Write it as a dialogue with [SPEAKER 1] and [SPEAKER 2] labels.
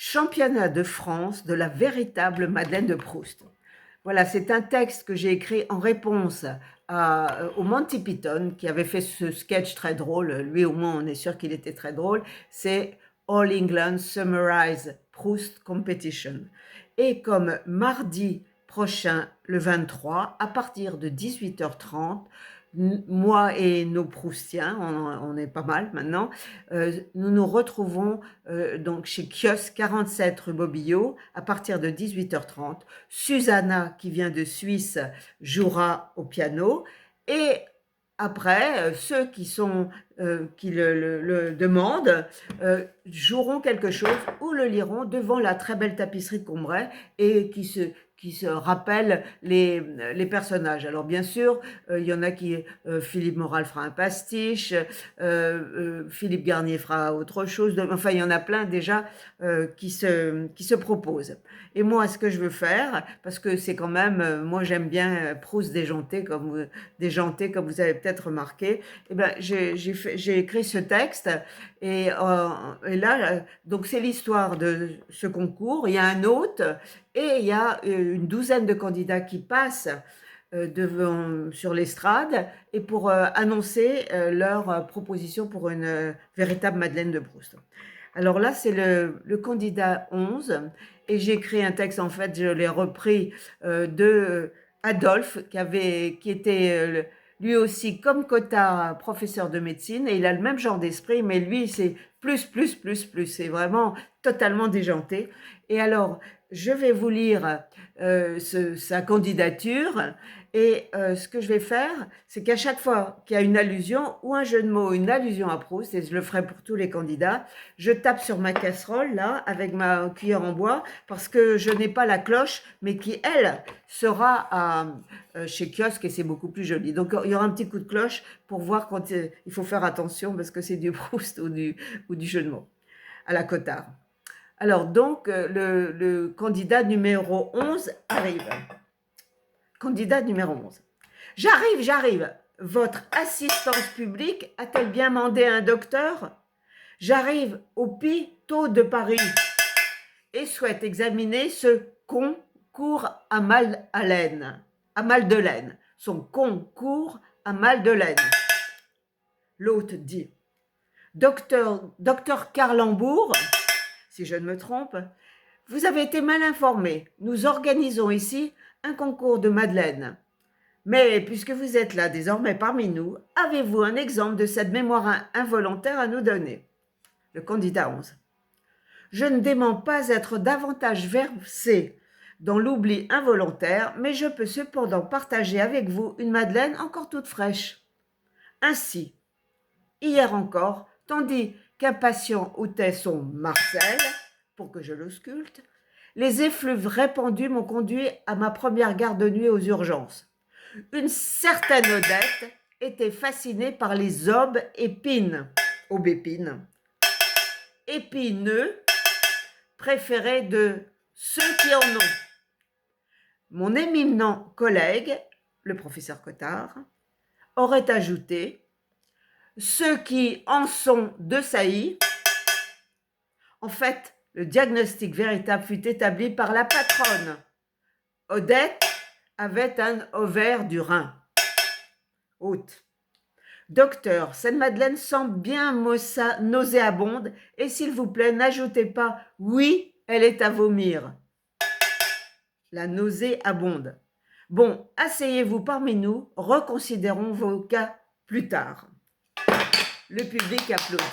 [SPEAKER 1] Championnat de France de la véritable Madeleine de Proust. Voilà, c'est un texte que j'ai écrit en réponse au Monty Python qui avait fait ce sketch très drôle. Lui, au moins, on est sûr qu'il était très drôle. C'est All England Summarize Proust Competition. Et comme mardi prochain, le 23, à partir de 18h30, moi et nos Proustiens, on est pas mal maintenant, nous nous retrouvons donc chez Kiosque 47 rue Bobillot à partir de 18h30. Susanna, qui vient de Suisse, jouera au piano et après, ceux qui le demandent joueront quelque chose ou le liront devant la très belle tapisserie de Combray et qui se rappellent les personnages. Alors bien sûr, il y en a qui, Philippe Moral fera un pastiche, Philippe Garnier fera autre chose, enfin il y en a plein déjà qui se proposent. Et moi, ce que je veux faire, parce que c'est quand même, moi j'aime bien Proust déjanté, comme vous avez peut-être remarqué, eh ben, j'ai écrit ce texte et là, donc c'est l'histoire de ce concours. Il y a un hôte et il y a une douzaine de candidats qui passent sur l'estrade et pour annoncer leur proposition pour une véritable Madeleine de Proust. Alors là, c'est le candidat 11 et j'ai écrit un texte, en fait, je l'ai repris de Adolphe qui était lui aussi comme Cottard professeur de médecine et il a le même genre d'esprit, mais lui c'est plus, c'est vraiment totalement déjanté. Et alors, je vais vous lire sa candidature et ce que je vais faire, c'est qu'à chaque fois qu'il y a une allusion ou un jeu de mots, une allusion à Proust, et je le ferai pour tous les candidats, je tape sur ma casserole là avec ma cuillère en bois parce que je n'ai pas la cloche, mais qui elle sera chez Kiosque et c'est beaucoup plus joli. Donc il y aura un petit coup de cloche pour voir quand il faut faire attention parce que c'est du Proust ou du jeu de mots à la Cottard. Alors donc le candidat numéro 11 arrive. Candidat numéro 11. J'arrive. Votre assistance publique a-t-elle bien mandé un docteur? J'arrive au Pitot de Paris et souhaite examiner ce concours à mal de laine. Son concours à mal de laine. L'hôte dit, docteur Carlembourg, si je ne me trompe, vous avez été mal informé. Nous organisons ici un concours de madeleine. Mais puisque vous êtes là désormais parmi nous, avez-vous un exemple de cette mémoire involontaire à nous donner? Le candidat 11. Je ne dément pas être davantage versé dans l'oubli involontaire, mais je peux cependant partager avec vous une madeleine encore toute fraîche. Ainsi, hier encore, tandis qu'un patient ôtait son Marcel, pour que je l'ausculte, les effluves répandus m'ont conduit à ma première garde de nuit aux urgences. Une certaine Odette était fascinée par les aubépines, épineux, préférés de ceux qui en ont. Mon éminent collègue, le professeur Cottard, aurait ajouté ceux qui en sont de saillie. En fait, le diagnostic véritable fut établi par la patronne. Odette avait un ovaire du rein. Hôte. Docteur, cette madeleine semble bien nauséabonde et s'il vous plaît, n'ajoutez pas « oui, elle est à vomir ». La nausée abonde. Bon, asseyez-vous parmi nous, reconsidérons vos cas plus tard. Le public applaudit.